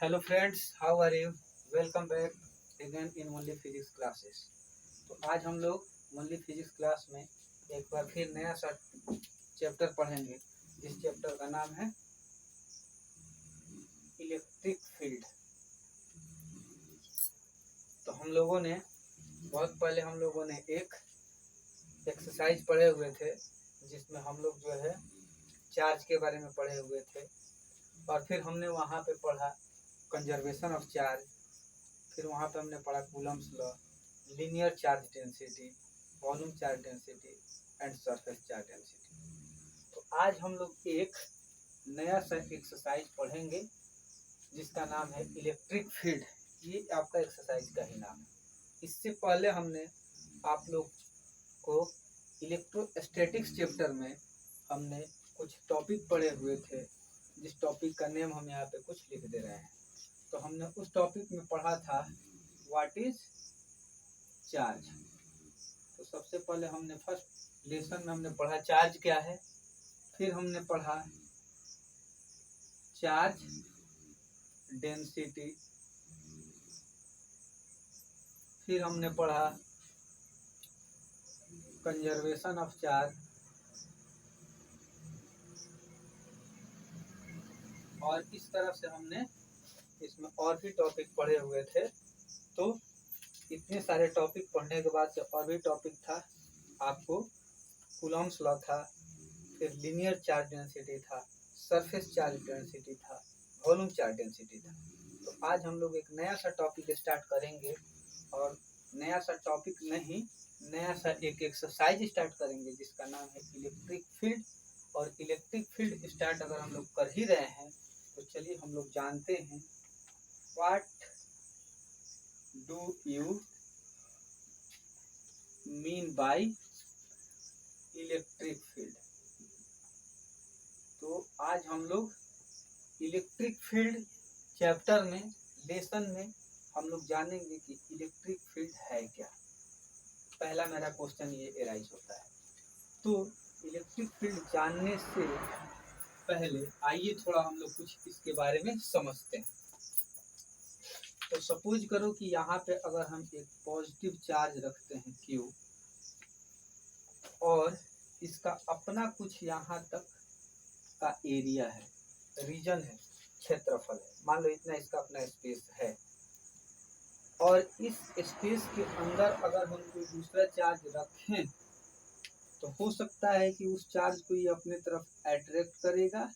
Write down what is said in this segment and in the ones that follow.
Hello friends, how are you? Welcome back again in only physics classes. तो आज हम लोग ओनली फिजिक्स क्लास में एक बार फिर नया सा चैप्टर पढ़ेंगे। इस चैप्टर का नाम है इलेक्ट्रिक फील्ड। तो हम लोगों ने बहुत पहले एक एक्सरसाइज पढ़े हुए थे, जिसमें हम लोग जो है चार्ज के बारे में पढ़े हुए थे। और फिर हमने वहाँ पे पढ़ा कंजर्वेशन ऑफ चार्ज। फिर वहाँ पे हमने पढ़ा Coulomb's law, linear charge density, volume charge density and surface charge density. तो आज हम लोग एक नया सा एक्सरसाइज पढ़ेंगे जिसका नाम है इलेक्ट्रिक फील्ड। ये आपका एक्सरसाइज का ही नाम है। इससे पहले हमने आप लोग को इलेक्ट्रोस्टैटिक्स चैप्टर में हमने कुछ टॉपिक पढ़े हुए थे, जिस टॉपिक का नेम हम यहाँ पे कुछ लिख दे रहे हैं। तो हमने उस टॉपिक में पढ़ा था व्हाट इज चार्ज। तो सबसे पहले हमने फर्स्ट लेसन में हमने पढ़ा चार्ज क्या है। फिर हमने पढ़ा चार्ज डेंसिटी। फिर हमने पढ़ा कंजर्वेशन ऑफ चार्ज। और इस तरह से हमने इसमें और भी टॉपिक पढ़े हुए थे। तो इतने सारे टॉपिक पढ़ने के बाद से और भी टॉपिक था आपको कूलम्स लॉ था, फिर लीनियर चार्ज डेंसिटी था, सरफेस चार्ज डेंसिटी था, वॉल्यूम चार्ज डेंसिटी था। तो आज हम लोग एक नया सा टॉपिक स्टार्ट करेंगे, और नया सा टॉपिक नहीं, नया सा एक एक्सरसाइज स्टार्ट करेंगे जिसका नाम है इलेक्ट्रिक फील्ड। और इलेक्ट्रिक फील्ड स्टार्ट अगर हम लोग कर ही रहे हैं तो चलिए हम लोग जानते हैं what do you mean by electric field. तो आज हम लोग इलेक्ट्रिक फील्ड चैप्टर में, लेसन में हम लोग जानेंगे कि इलेक्ट्रिक फील्ड है क्या। पहला मेरा क्वेश्चन ये एराइज होता है। तो इलेक्ट्रिक फील्ड जानने से पहले आइए थोड़ा हम लोग कुछ इसके बारे में समझते हैं। तो सपोज करो कि यहाँ पे अगर हम एक पॉजिटिव चार्ज रखते हैं Q, और इसका अपना कुछ यहाँ तक का एरिया है, रीजन है, क्षेत्रफल है। मान लो इतना इसका अपना स्पेस है, और इस स्पेस के अंदर अगर हम कोई दूसरा चार्ज रखें तो हो सकता है कि उस चार्ज को ये अपने तरफ अट्रैक्ट करेगा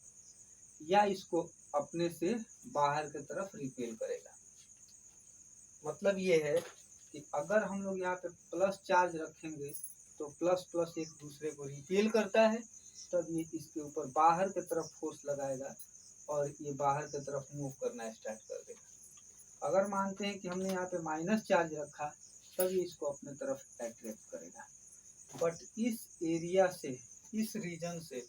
या इसको अपने से बाहर की तरफ रिपेल करेगा। मतलब ये है कि अगर हम लोग यहाँ पे प्लस चार्ज रखेंगे तो प्लस प्लस एक दूसरे को रिपेल करता है, तब ये इसके ऊपर बाहर की तरफ फोर्स लगाएगा और ये बाहर की तरफ मूव करना स्टार्ट कर देगा। अगर मानते हैं कि हमने यहाँ पे माइनस चार्ज रखा, तब ये इसको अपने तरफ अट्रैक्ट करेगा। बट इस एरिया से, इस रीजन से,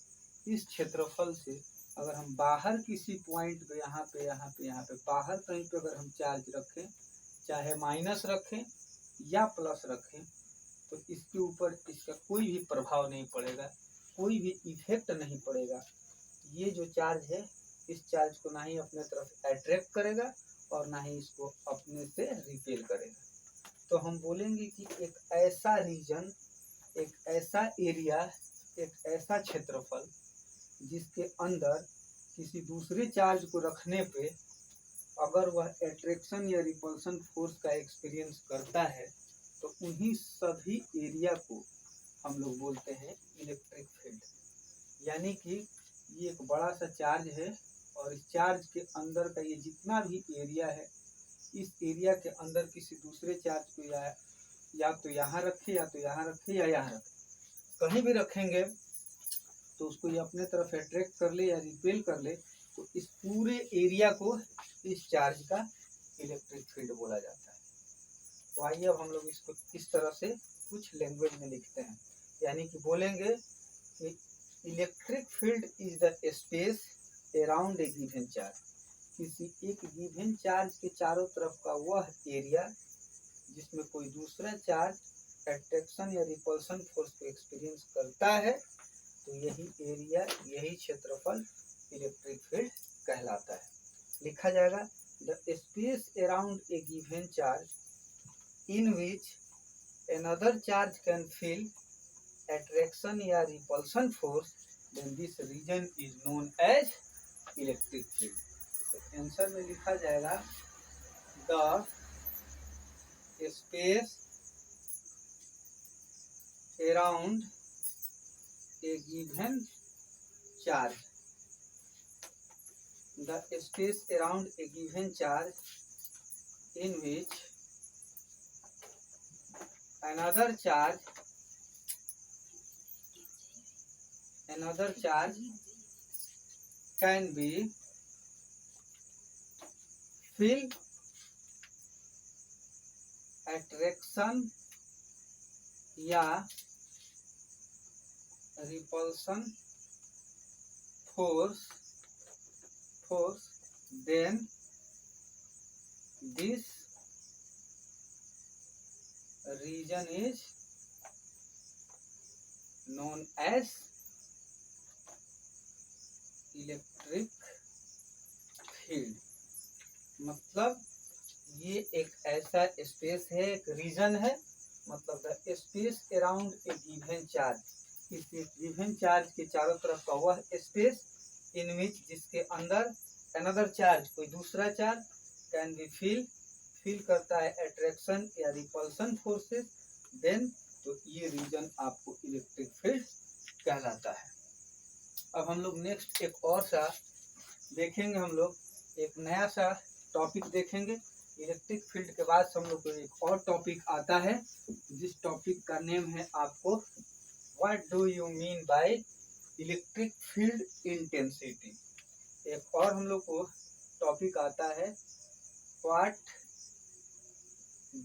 इस क्षेत्रफल से अगर हम बाहर किसी पॉइंट पे यहाँ पे बाहर कहीं पे अगर हम चार्ज रखें, चाहे माइनस रखें या प्लस रखें, तो इसके ऊपर इसका कोई भी प्रभाव नहीं पड़ेगा, कोई भी इफेक्ट नहीं पड़ेगा। ये जो चार्ज है, इस चार्ज को ना ही अपने तरफ अट्रैक्ट करेगा और ना ही इसको अपने से रिपेल करेगा। तो हम बोलेंगे कि एक ऐसा रीजन, एक ऐसा एरिया, एक ऐसा क्षेत्रफल जिसके अंदर किसी दूसरे चार्ज को रखने पे अगर वह एट्रैक्शन या रिपल्सन फोर्स का एक्सपीरियंस करता है, तो उन्हीं सभी एरिया को हम लोग बोलते हैं इलेक्ट्रिक फील्ड। यानी कि ये एक बड़ा सा चार्ज है, और इस चार्ज के अंदर का ये जितना भी एरिया है, इस एरिया के अंदर किसी दूसरे चार्ज को या तो यहाँ रखे, या तो यहाँ रखे, या यहाँ रखे, कहीं भी रखेंगे तो उसको ये अपने तरफ अट्रैक्ट कर ले या रिपेल कर ले, तो इस पूरे एरिया को इस चार्ज का इलेक्ट्रिक फील्ड बोला जाता है। तो आइए अब हम लोग इसको इस तरह से कुछ लैंग्वेज में लिखते हैं। यानी कि बोलेंगे कि electric field is the space around a given charge. किसी एक गिवन चार्ज के चारों तरफ का वह एरिया जिसमें कोई दूसरा चार्ज अट्रैक्शन या रिपल्सन फोर्स को एक्सपीरियंस करता है, तो यही एरिया, यही क्षेत्रफल इलेक्ट्रिक फील्ड कहलाता है। लिखा जाएगा the space around a given charge in which another charge can feel attraction या repulsion force, then this region is known as electric field. तो आंसर में लिखा जाएगा the space around a given charge, the space around a given charge in which another charge can be feel attraction या repulsion force, then this region is known as electric field. मतलब ये एक ऐसा space है, एक reason है, मतलब the space around a given charge, इस गिवन चार्ज के चारों तरफ का वह स्पेस इन विच जिसके अंदर अनदर चार्ज कोई दूसरा चार्ज कैन बी फील करता है अट्रैक्शन या रिपल्सन फोर्सेस, देन तो ये रीजन आपको इलेक्ट्रिक फील्ड कहलाता है। अब हम लोग नेक्स्ट एक और सा देखेंगे, हम लोग एक नया सा टॉपिक देखेंगे। इलेक्ट्रिक फील्ड के बाद हम लोग को एक और टॉपिक आता है, जिस टॉपिक का नेम है आपको what do you mean by electric field intensity. एक और हम लोग को टॉपिक आता है what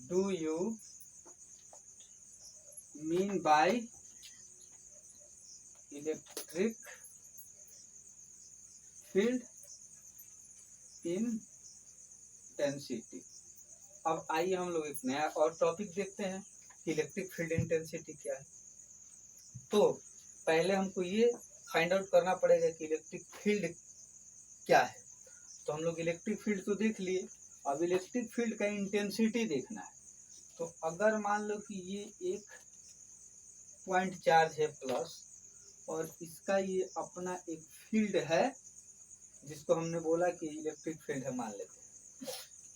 do you mean by electric field intensity. अब आइए हम लोग एक नया और टॉपिक देखते हैं कि इलेक्ट्रिक फील्ड इंटेंसिटी क्या है। तो पहले हमको ये फाइंड आउट करना पड़ेगा कि इलेक्ट्रिक फील्ड क्या है। तो हम लोग इलेक्ट्रिक फील्ड तो देख लिए, अब इलेक्ट्रिक फील्ड का इंटेंसिटी देखना है। तो अगर मान लो कि ये एक पॉइंट चार्ज है प्लस, और इसका ये अपना एक फील्ड है जिसको हमने बोला कि इलेक्ट्रिक फील्ड है, मान लेते हैं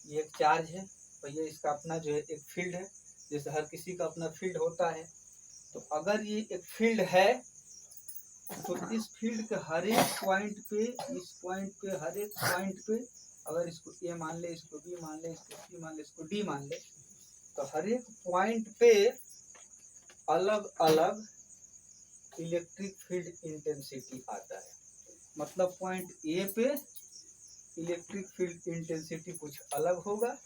ये एक चार्ज है और ये इसका अपना जो है एक फील्ड है, जैसे हर किसी का अपना फील्ड होता है। तो अगर ये एक फील्ड है तो इस फील्ड के हर एक पॉइंट पे, इस पॉइंट पे, हर एक पॉइंट पे, अगर इसको ए मान ले, इसको बी मान ले, इसको सी मान ले, इसको डी मान ले, तो हर एक पॉइंट पे अलग अलग इलेक्ट्रिक फील्ड इंटेंसिटी आता है। मतलब पॉइंट ए पे इलेक्ट्रिक फील्ड इंटेंसिटी कुछ अलग होगा,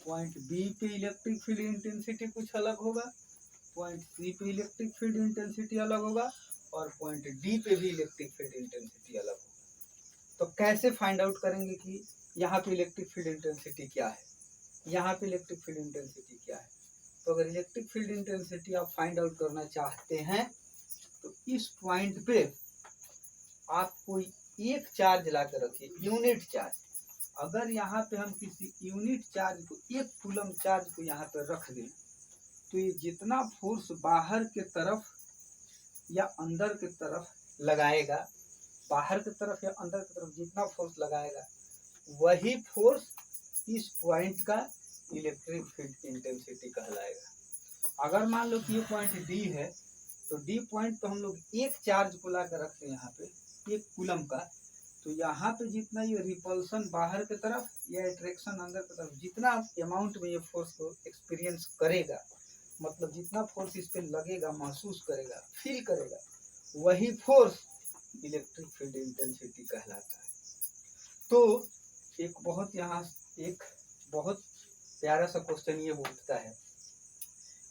पॉइंट बी पे इलेक्ट्रिक फील्ड इंटेंसिटी कुछ अलग होगा, पॉइंट सी पे इलेक्ट्रिक फील्ड इंटेंसिटी अलग होगा, और पॉइंट डी पे भी इलेक्ट्रिक फील्ड इंटेंसिटी अलग होगा। तो कैसे फाइंड आउट करेंगे कि यहाँ पे इलेक्ट्रिक फील्ड इंटेंसिटी क्या है, यहाँ पे इलेक्ट्रिक फील्ड इंटेंसिटी क्या है। तो अगर इलेक्ट्रिक फील्ड इंटेंसिटी आप फाइंड आउट करना चाहते हैं तो इस पॉइंट पे आप कोई एक चार्ज ला कर रखिए, यूनिट चार्ज। अगर यहाँ पे हम किसी यूनिट चार्ज को, एक कूलम चार्ज को यहाँ पे रख दें, तो ये जितना फोर्स बाहर के तरफ या अंदर की तरफ लगाएगा, बाहर की तरफ या अंदर की तरफ जितना फोर्स लगाएगा, वही फोर्स इस पॉइंट का इलेक्ट्रिक फील्ड इंटेंसिटी कहलाएगा। अगर मान लो कि ये पॉइंट डी है, तो डी पॉइंट पे हम लोग एक चार्ज को ला कर रखते हैं यहाँ पे, एक कूलम का, तो यहाँ पे जितना ये रिपल्सन बाहर की तरफ या अट्रैक्शन अंदर की तरफ, जितना अमाउंट में ये फोर्स को एक्सपीरियंस करेगा, मतलब जितना फोर्स इस पे लगेगा, महसूस करेगा, फील करेगा, वही फोर्स इलेक्ट्रिक फील्ड इंटेंसिटी कहलाता है। तो एक बहुत प्यारा सा क्वेश्चन ये उठता है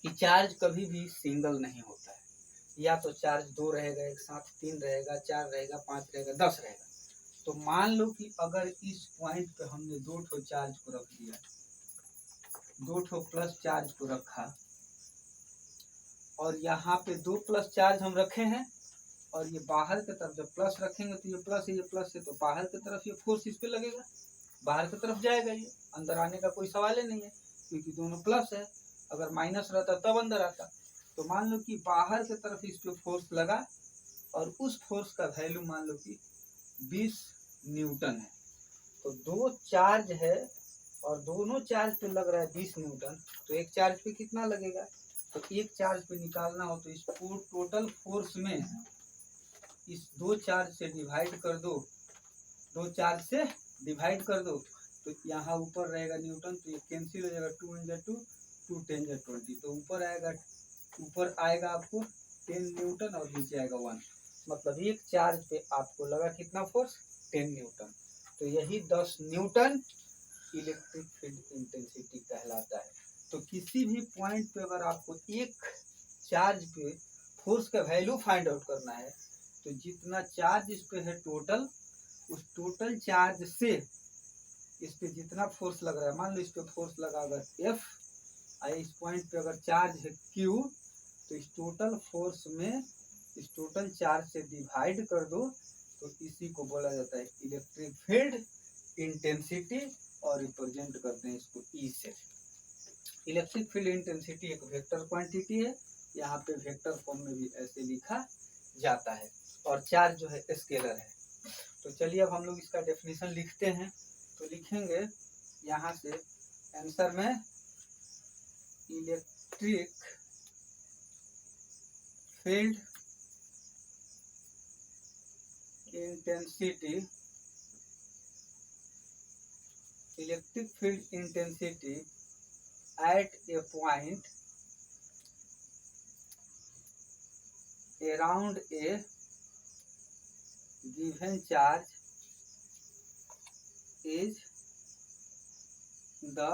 कि चार्ज कभी भी सिंगल नहीं होता है, या तो चार्ज 2 रहेगा एक साथ, 3 रहेगा, 4 रहेगा, 5 रहेगा, 10 रहेगा। तो मान लो कि अगर इस पॉइंट पे हमने 2 ठो चार्ज को रख दिया, 2 ठो प्लस चार्ज को रखा, और यहाँ पे 2 प्लस चार्ज हम रखे हैं, और ये बाहर की तरफ जब प्लस रखेंगे तो ये प्लस है, ये प्लस है, तो बाहर की तरफ ये फोर्स इस पे लगेगा, बाहर की तरफ जाएगा, ये अंदर आने का कोई सवाल ही नहीं है क्योंकि दोनों प्लस है। अगर माइनस रहता तब अंदर आता। तो मान लो कि बाहर की तरफ इस पे फोर्स लगा और उस फोर्स का वैल्यू मान लो कि 20 न्यूटन है। तो दो चार्ज है और दोनों चार्ज पे लग रहा है 20 न्यूटन। तो एक चार्ज पे कितना लगेगा? तो एक चार्ज पे निकालना हो तो इस टोटल फोर्स में इस दो चार्ज से डिवाइड कर दो, दो चार्ज से डिवाइड कर दो। तो यहाँ ऊपर रहेगा न्यूटन, तो ये कैंसिल हो जाएगा, 2 × 2 2 10 × 20। तो ऊपर आएगा आपको 10 न्यूटन और नीचे आएगा 1। मतलब एक चार्ज पे आपको लगा कितना फोर्स? 10 न्यूटन। तो यही 10 न्यूटन इलेक्ट्रिक फील्ड इंटेंसिटी कहलाता है। तो किसी भी पॉइंट पे अगर आपको एक चार्ज पे फोर्स का वैल्यू फाइंड आउट करना है तो जितना चार्ज इस पे है टोटल, उस टोटल चार्ज से इस पे जितना फोर्स लग रहा है, मान लो इस पे फोर्स लगा अगर F और इस पॉइंट पे अगर चार्ज है Q, तो इस टोटल फोर्स में इस टोटल चार्ज से डिवाइड कर दो। तो इसी को बोला जाता है इलेक्ट्रिक फील्ड इंटेंसिटी और रिप्रेजेंट करते हैं इसको E से। इलेक्ट्रिक फील्ड इंटेंसिटी एक वेक्टर क्वांटिटी है, यहाँ पे वेक्टर फॉर्म में भी ऐसे लिखा जाता है। और चार्ज जो है स्केलर है। तो चलिए अब हम लोग इसका डेफिनेशन लिखते हैं। तो लिखेंगे यहाँ से आंसर में electric field intensity, electric field intensity at A point around a given charge is the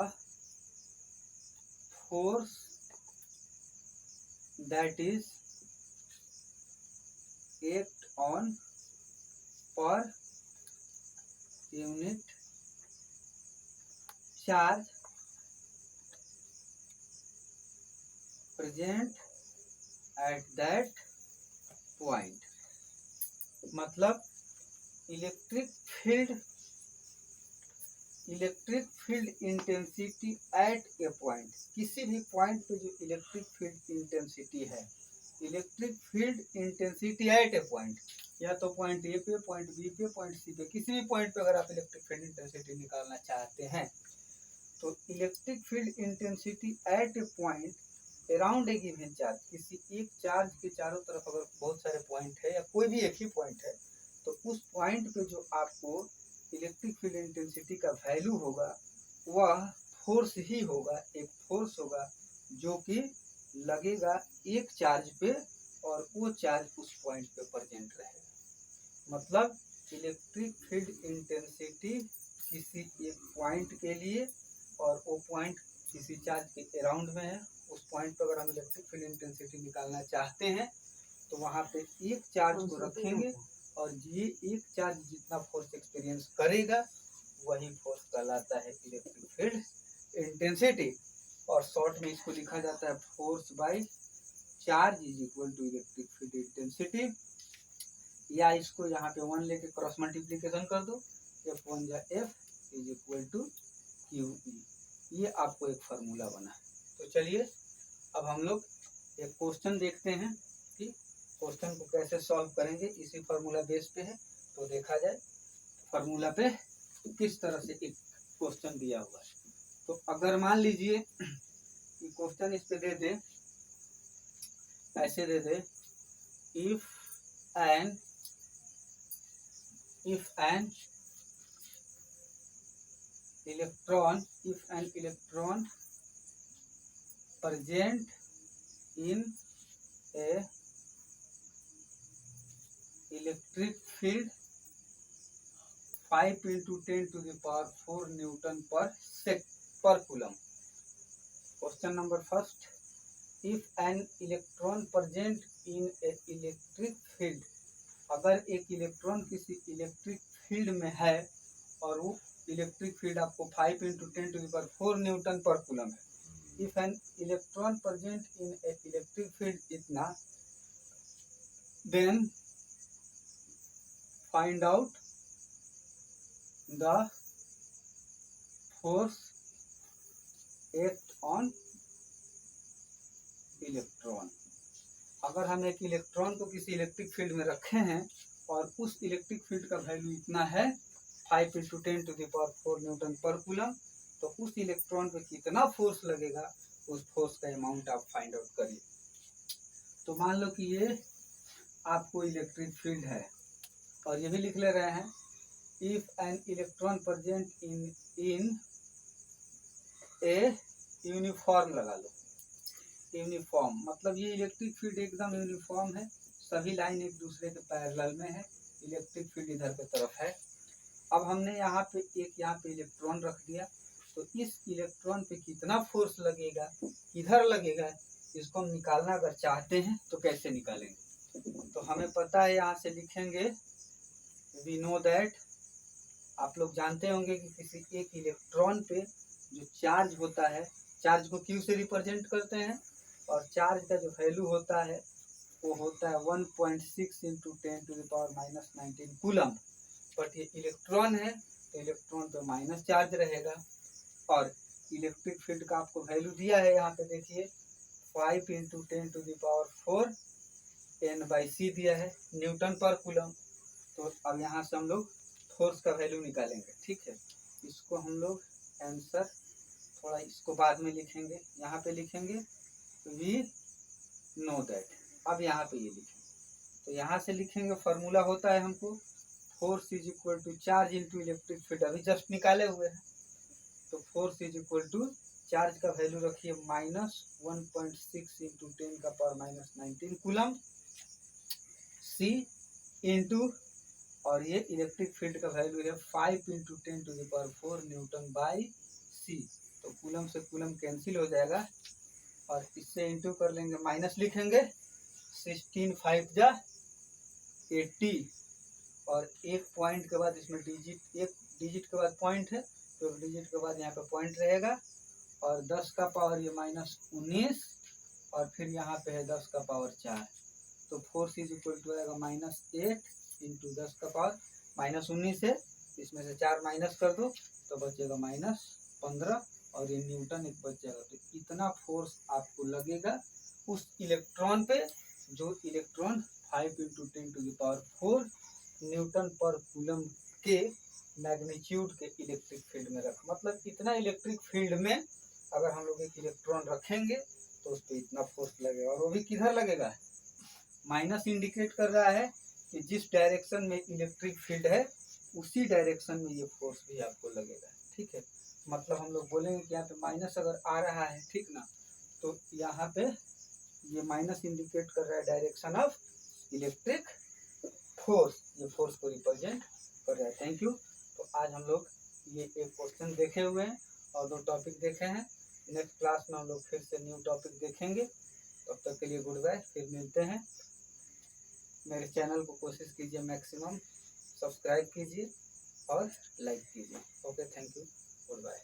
force that is act on per unit charge present at that point। मतलब electric field intensity at A point, किसी भी point पे जो electric field intensity है, electric field intensity at A point, या तो point A पे, point B पे, पॉइंट सी पे, किसी भी पॉइंट पे अगर आप इलेक्ट्रिक फील्ड इंटेंसिटी निकालना चाहते हैं तो electric field intensity at A point around a given charge, किसी एक चार्ज के चारों तरफ अगर बहुत सारे पॉइंट है या कोई भी एक ही पॉइंट है तो उस पॉइंट पे जो आपको इलेक्ट्रिक फील्ड इंटेंसिटी का वैल्यू होगा वह फोर्स ही होगा, एक फोर्स होगा जो कि लगेगा एक चार्ज पे और वो चार्ज उस पॉइंट पे प्रेजेंट रहेगा। मतलब इलेक्ट्रिक फील्ड इंटेंसिटी किसी एक पॉइंट के लिए और वो पॉइंट किसी चार्ज के अराउंड में है, उस पॉइंट पर अगर हम इलेक्ट्रिक फील्ड इंटेंसिटी निकालना चाहते हैं तो वहाँ पे एक चार्ज को रखेंगे और ये एक चार्ज जितना फोर्स एक्सपीरियंस करेगा वही फोर्स कहलाता है इलेक्ट्रिक फील्ड इंटेंसिटी। और शॉर्ट में इसको लिखा जाता है force by charge is equal to electric field intensity. या इसको यहाँ पे 1 लेके क्रॉस मल्टीप्लीकेशन कर दो, F1 जा F is equal to QE। ये आपको एक फार्मूला बना। तो चलिए अब हम लोग एक क्वेश्चन देखते हैं कि क्वेश्चन को कैसे सॉल्व करेंगे। इसी फार्मूला बेस पे है, तो देखा जाए फार्मूला पे किस तरह से एक क्वेश्चन दिया हुआ है। तो अगर मान लीजिए कि क्वेश्चन इस पे दे दे, ऐसे दे दे, if an electron present in a electric field 5 × 10⁴ Newton per coulomb। Question number first, if an electron present in a electric field, अगर एक इलेक्ट्रॉन किसी इलेक्ट्रिक फील्ड में है और वो इलेक्ट्रिक फील्ड आपको 5 × 10⁴ न्यूटन पर कूलम है। If an electron present in a electric field इतना, then find out the force act on electron. अगर हम एक इलेक्ट्रॉन को किसी इलेक्ट्रिक फील्ड में रखे हैं और उस इलेक्ट्रिक फील्ड का वैल्यू इतना है 5 × 10⁴ न्यूटन पर कूलम, तो उस इलेक्ट्रॉन पे कितना फोर्स लगेगा, उस फोर्स का अमाउंट आप फाइंड आउट करिए। तो मान लो कि ये आपको इलेक्ट्रिक फील्ड है और ये भी लिख ले रहे हैं, if an electron present in a uniform, लगा लो यूनिफॉर्म, मतलब ये इलेक्ट्रिक फील्ड एकदम यूनिफॉर्म है, सभी लाइन एक दूसरे के पैरेलल में है, इलेक्ट्रिक फील्ड इधर की तरफ है। अब हमने यहाँ पे इलेक्ट्रॉन रख दिया, तो इस इलेक्ट्रॉन पे कितना फोर्स लगेगा, किधर लगेगा, इसको हम निकालना अगर चाहते हैं तो कैसे निकालेंगे। तो हमें पता है, यहाँ से लिखेंगे वी नो दैट, आप लोग जानते होंगे कि किसी एक इलेक्ट्रॉन पे जो चार्ज होता है, चार्ज को क्यू से रिप्रेजेंट करते हैं, और चार्ज का जो वैल्यू होता है वो होता है 1.6 × 10⁻⁻19 कूलम। बट ये इलेक्ट्रॉन है तो इलेक्ट्रॉन पे माइनस चार्ज रहेगा, और इलेक्ट्रिक फील्ड का आपको वैल्यू दिया है, यहाँ पे देखिए 5 × 10⁻⁴ N/c दिया है, न्यूटन पर कूलम। तो अब यहाँ से हम लोग फोर्स का वैल्यू निकालेंगे, ठीक है। इसको हम लोग आंसर थोड़ा इसको बाद में लिखेंगे, यहाँ पे लिखेंगे वी नो दैट। अब यहाँ पे ये लिखेंगे, तो यहाँ से लिखेंगे, फॉर्मूला होता है हमको force is equal to charge into electric field, अभी जस्ट निकाले हुए हैं। तो force is equal to charge का वैल्यू रखिए -1.6 × 10⁻⁻19 कूलम, सी इंटू, और ये इलेक्ट्रिक फील्ड का वैल्यू है 5 × 10⁴ न्यूटन बाई सी। तो कूलम से कूलम कैंसिल हो जाएगा, और इससे इंटू कर लेंगे, माइनस लिखेंगे, 16 5 जा 80, और एक पॉइंट के बाद इसमें डिजिट, एक डिजिट के बाद पॉइंट है, तो एक डिजिट के बाद यहाँ पे पॉइंट रहेगा, और 10 का पावर ये -19, और फिर यहाँ पे है 10 का पावर 4। तो फोर्स इज इक्वल टू आएगा -8 × 10 का पावर -19 है, इसमें से 4 माइनस कर दो तो बचेगा -15, और ये न्यूटन एक बच जाएगा। तो इतना फोर्स आपको लगेगा उस इलेक्ट्रॉन पे, जो इलेक्ट्रॉन 5 × 10⁴ न्यूटन पर कूलम के मैग्नीट्यूड के इलेक्ट्रिक फील्ड में रख, मतलब इतना इलेक्ट्रिक फील्ड में अगर हम लोग एक इलेक्ट्रॉन रखेंगे तो उस पर इतना फोर्स लगेगा, और वो भी किधर लगेगा, माइनस इंडिकेट कर रहा है कि जिस डायरेक्शन में इलेक्ट्रिक फील्ड है उसी डायरेक्शन में ये फोर्स भी आपको लगेगा, ठीक है। मतलब हम लोग बोलेंगे कि यहाँ पे माइनस अगर आ रहा है, ठीक ना, तो यहाँ पे ये माइनस इंडिकेट कर रहा है डायरेक्शन ऑफ इलेक्ट्रिक फोर्स, ये फोर्स को रिप्रेजेंट कर रहा है। Thank you. तो आज हम लोग ये एक क्वेश्चन देखे हुए हैं और 2 टॉपिक देखे हैं। नेक्स्ट क्लास में हम लोग फिर से न्यू टॉपिक देखेंगे। तब तक के लिए गुड बाय, फिर मिलते हैं। मेरे चैनल को कोशिश कीजिए मैक्सिमम सब्सक्राइब कीजिए और लाइक कीजिए। Okay, thank you, good bye.